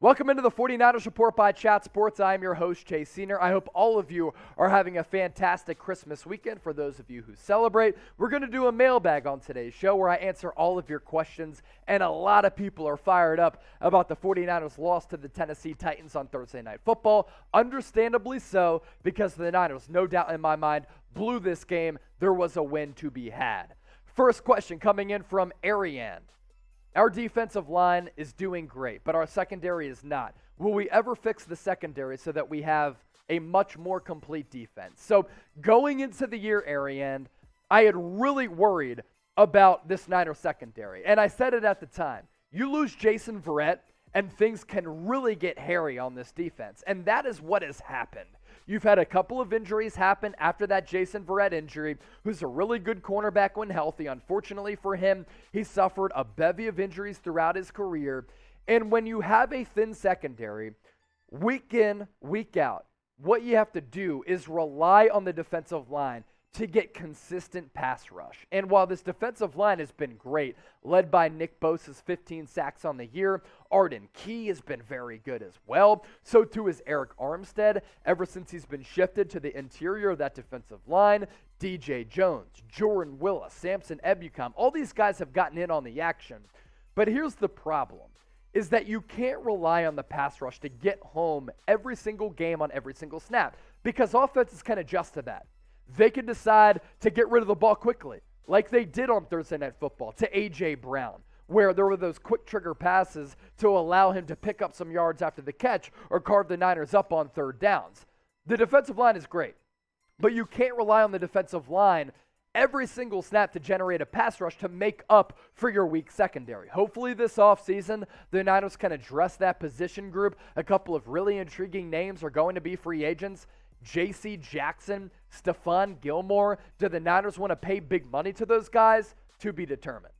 Welcome into the 49ers Report by Chat Sports. I am your host, Chase Senior. I hope all of you are having a fantastic Christmas weekend. For those of you who celebrate, we're going to do a mailbag on today's show where I answer all of your questions, and a lot of people are fired up about the 49ers' loss to the Tennessee Titans on Thursday Night Football. Understandably so, because the Niners, no doubt in my mind, blew this game. There was a win to be had. First question coming in from Aryand. Our defensive line is doing great, but our secondary is not. Will we ever fix the secondary so that we have a much more complete defense? So going into the year, Aryand, I had really worried about this Niners secondary, and I said it at the time. You lose Jason Verrett, and things can really get hairy on this defense, and that is what has happened. You've had a couple of injuries happen after that Jason Verrett injury, who's a really good cornerback when healthy. Unfortunately for him, he suffered a bevy of injuries throughout his career. And when you have a thin secondary, week in, week out, what you have to do is rely on the defensive line to get consistent pass rush. And while this defensive line has been great, led by Nick Bosa's 15 sacks on the year, Arden Key has been very good as well. So too is Eric Armstead, ever since he's been shifted to the interior of that defensive line. DJ Jones, Jordan Willis, Samson Ebukam, all these guys have gotten in on the action. But here's the problem, is that you can't rely on the pass rush to get home every single game on every single snap, because offenses can adjust to that. They can decide to get rid of the ball quickly, like they did on Thursday Night Football to A.J. Brown, where there were those quick trigger passes to allow him to pick up some yards after the catch or carve the Niners up on third downs. The defensive line is great, but you can't rely on the defensive line every single snap to generate a pass rush to make up for your weak secondary. Hopefully this offseason, the Niners can address that position group. A couple of really intriguing names are going to be free agents. J.C. Jackson, Stephon Gilmore. Do the Niners want to pay big money to those guys? To be determined.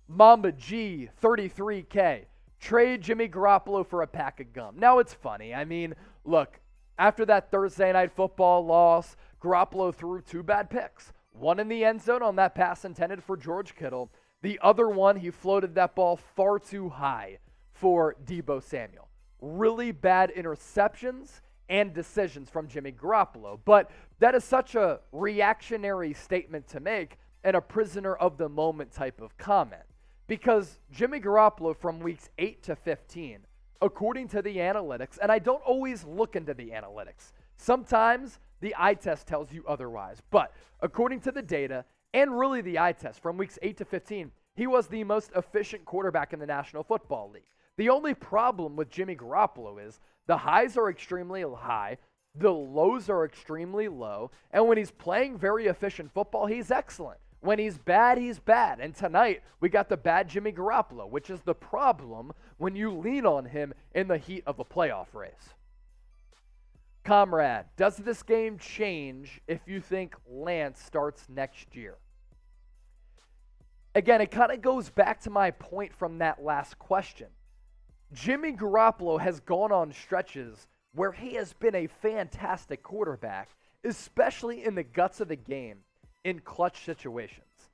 Mamba G, 33K. Trade Jimmy Garoppolo for a pack of gum. Now it's funny. I mean, look, after that Thursday Night Football loss, Garoppolo threw two bad picks. One in the end zone on that pass intended for George Kittle. The other one, he floated that ball far too high for Deebo Samuel. Really bad interceptions and decisions from Jimmy Garoppolo. But that is such a reactionary statement to make and a prisoner of the moment type of comment. Because Jimmy Garoppolo from weeks 8 to 15, according to the analytics, and I don't always look into the analytics. Sometimes the eye test tells you otherwise. But according to the data, and really the eye test, from weeks 8 to 15, he was the most efficient quarterback in the National Football League. The only problem with Jimmy Garoppolo is the highs are extremely high, the lows are extremely low, and when he's playing very efficient football, he's excellent. When he's bad, he's bad. And tonight, we got the bad Jimmy Garoppolo, which is the problem when you lean on him in the heat of a playoff race. Comrade, does this game change if you think Lance starts next year? Again, it kind of goes back to my point from that last question. Jimmy Garoppolo has gone on stretches where he has been a fantastic quarterback, especially in the guts of the game in clutch situations.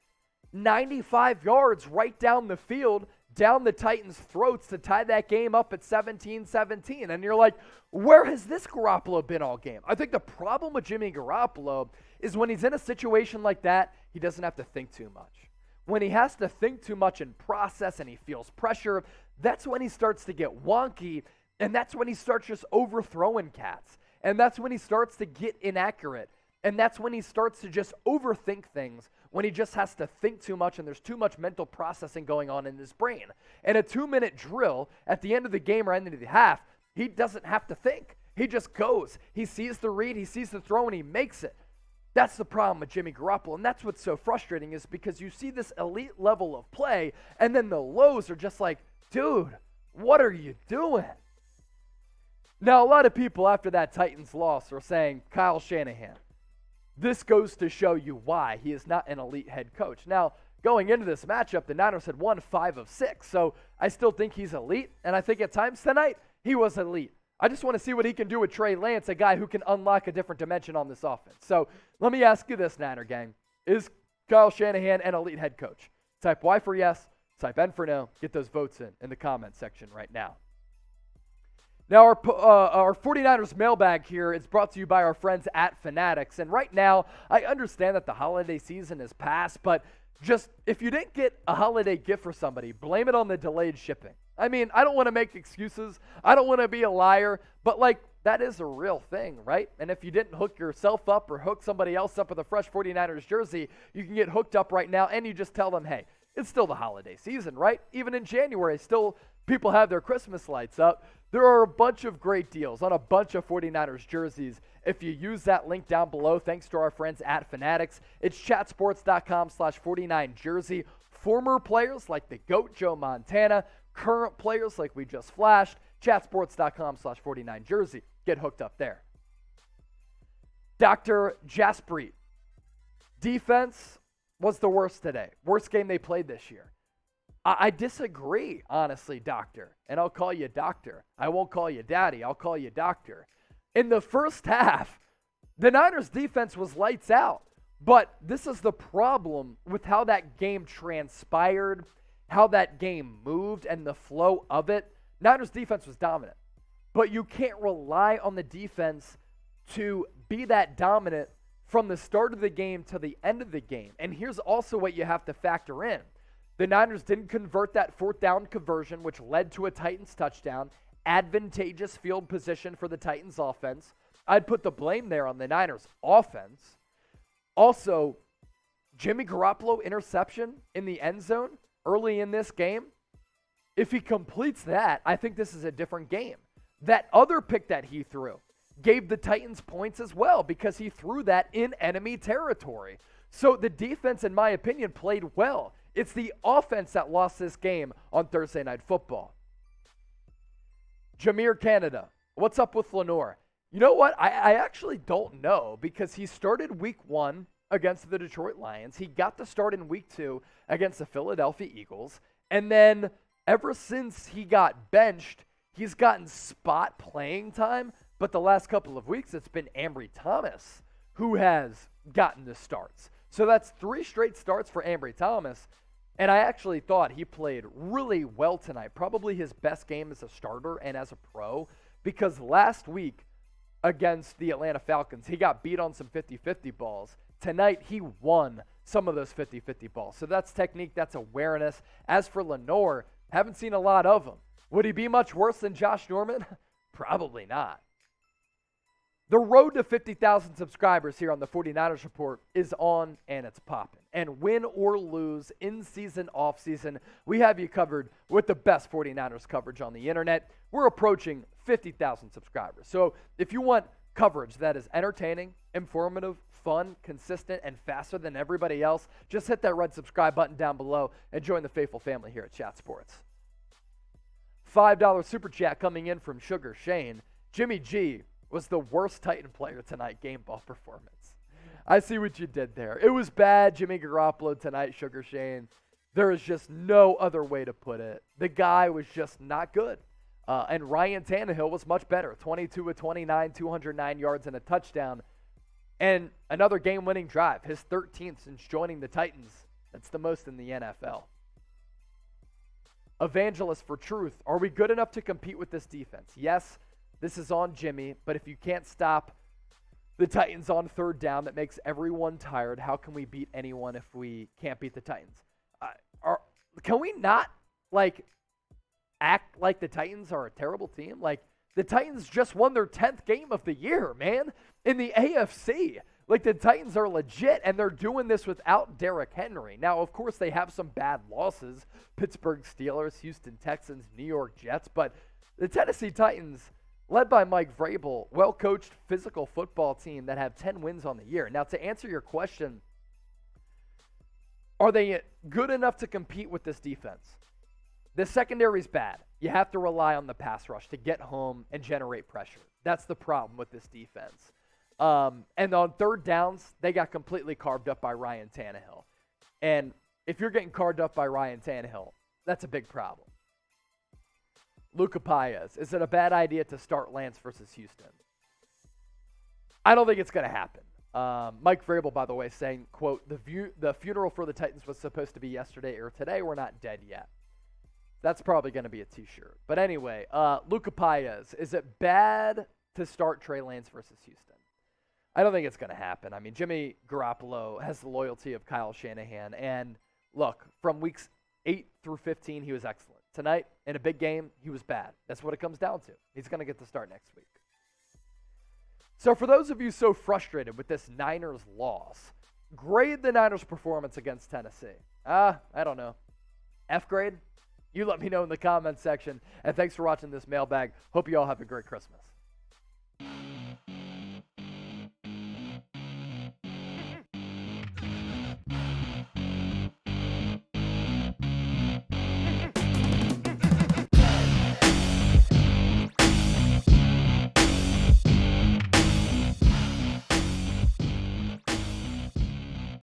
95 yards right down the field, down the Titans' throats to tie that game up at 17-17. And you're like, where has this Garoppolo been all game? I think the problem with Jimmy Garoppolo is when he's in a situation like that, he doesn't have to think too much. When he has to think too much and process and he feels pressure, that's when he starts to get wonky, and that's when he starts just overthrowing cats. And that's when he starts to get inaccurate. And that's when he starts to just overthink things, when he just has to think too much and there's too much mental processing going on in his brain. And a 2-minute drill at the end of the game or end of the half, he doesn't have to think. He just goes. He sees the read, he sees the throw, and he makes it. That's the problem with Jimmy Garoppolo, and that's what's so frustrating is because you see this elite level of play, and then the lows are just like, dude, what are you doing? Now, a lot of people after that Titans loss are saying, Kyle Shanahan, this goes to show you why he is not an elite head coach. Now, going into this matchup, the Niners had won 5 of 6, so I still think he's elite, and I think at times tonight he was elite. I just want to see what he can do with Trey Lance, a guy who can unlock a different dimension on this offense. So let me ask you this, Niner gang. Is Kyle Shanahan an elite head coach? Type Y for yes, type N for no. Get those votes in the comment section right now. Now, our 49ers mailbag here is brought to you by our friends at Fanatics. And right now, I understand that the holiday season is past, but just if you didn't get a holiday gift for somebody, blame it on the delayed shipping. I mean, I don't want to make excuses. I don't want to be a liar, but like, that is a real thing, right? And if you didn't hook yourself up or hook somebody else up with a fresh 49ers jersey, you can get hooked up right now, and you just tell them, hey, it's still the holiday season, right? Even in January, still people have their Christmas lights up. There are a bunch of great deals on a bunch of 49ers jerseys. If you use that link down below, thanks to our friends at Fanatics, it's chatsports.com/49jersey. Former players like the GOAT Joe Montana, current players like we just flashed, chatsports.com/49jersey. Get hooked up there. Dr. Jaspreet, defense was the worst today. Worst game they played this year. I disagree, honestly, doctor. And I'll call you doctor. I won't call you daddy. I'll call you doctor. In the first half, the Niners defense was lights out. But this is the problem with how that game transpired, how that game moved, and the flow of it. Niners defense was dominant. But you can't rely on the defense to be that dominant from the start of the game to the end of the game. And here's also what you have to factor in. The Niners didn't convert that fourth down conversion, which led to a Titans touchdown. Advantageous field position for the Titans offense. I'd put the blame there on the Niners offense. Also, Jimmy Garoppolo interception in the end zone early in this game. If he completes that, I think this is a different game. That other pick that he threw gave the Titans points as well because he threw that in enemy territory. So the defense, in my opinion, played well. It's the offense that lost this game on Thursday Night Football. Jameer Canada, what's up with Lenoir? You know what? I actually don't know because he started week 1 against the Detroit Lions. He got the start in week 2 against the Philadelphia Eagles. And then ever since he got benched, he's gotten spot playing time. But the last couple of weeks, it's been Ambry Thomas who has gotten the starts. So that's 3 straight starts for Ambry Thomas. And I actually thought he played really well tonight. Probably his best game as a starter and as a pro. Because last week against the Atlanta Falcons, he got beat on some 50-50 balls. Tonight, he won some of those 50-50 balls. So that's technique, that's awareness. As for Lenoir, haven't seen a lot of him. Would he be much worse than Josh Norman? Probably not. The road to 50,000 subscribers here on the 49ers Report is on and it's popping. And win or lose, in season, off season, we have you covered with the best 49ers coverage on the internet. We're approaching 50,000 subscribers. So if you want coverage that is entertaining, informative, fun, consistent, and faster than everybody else, just hit that red subscribe button down below and join the faithful family here at Chat Sports. $5 super chat coming in from Sugar Shane. Jimmy G was the worst Titan player tonight, game ball performance. I see what you did there. It was bad, Jimmy Garoppolo tonight, Sugar Shane. There is just no other way to put it. The guy was just not good. And Ryan Tannehill was much better. 22 of 29, 209 yards and a touchdown. And another game-winning drive, his 13th since joining the Titans. That's the most in the NFL. Evangelist for truth. Are we good enough to compete with this defense? Yes. This is on Jimmy, but if you can't stop the Titans on third down, that makes everyone tired. How can we beat anyone if we can't beat the Titans? Can we not, act like the Titans are a terrible team? The Titans just won their 10th game of the year, man, in the AFC. The Titans are legit, and they're doing this without Derrick Henry. Now, of course, they have some bad losses. Pittsburgh Steelers, Houston Texans, New York Jets, but the Tennessee Titans, led by Mike Vrabel, well-coached physical football team that have 10 wins on the year. Now, to answer your question, are they good enough to compete with this defense? The secondary's bad. You have to rely on the pass rush to get home and generate pressure. That's the problem with this defense. And on third downs, they got completely carved up by Ryan Tannehill. And if you're getting carved up by Ryan Tannehill, that's a big problem. Lucca Paez, is it a bad idea to start Lance versus Houston? I don't think it's going to happen. Mike Vrabel, by the way, saying, quote, the funeral for the Titans was supposed to be yesterday or today. We're not dead yet. That's probably going to be a t-shirt. But anyway, Lucca Paez, is it bad to start Trey Lance versus Houston? I don't think it's going to happen. I mean, Jimmy Garoppolo has the loyalty of Kyle Shanahan. And look, from weeks 8 through 15, he was excellent. Tonight, in a big game, he was bad. That's what it comes down to. He's going to get the start next week. So for those of you so frustrated with this Niners loss, grade the Niners' performance against Tennessee. I don't know. F grade? You let me know in the comments section. And thanks for watching this mailbag. Hope you all have a great Christmas.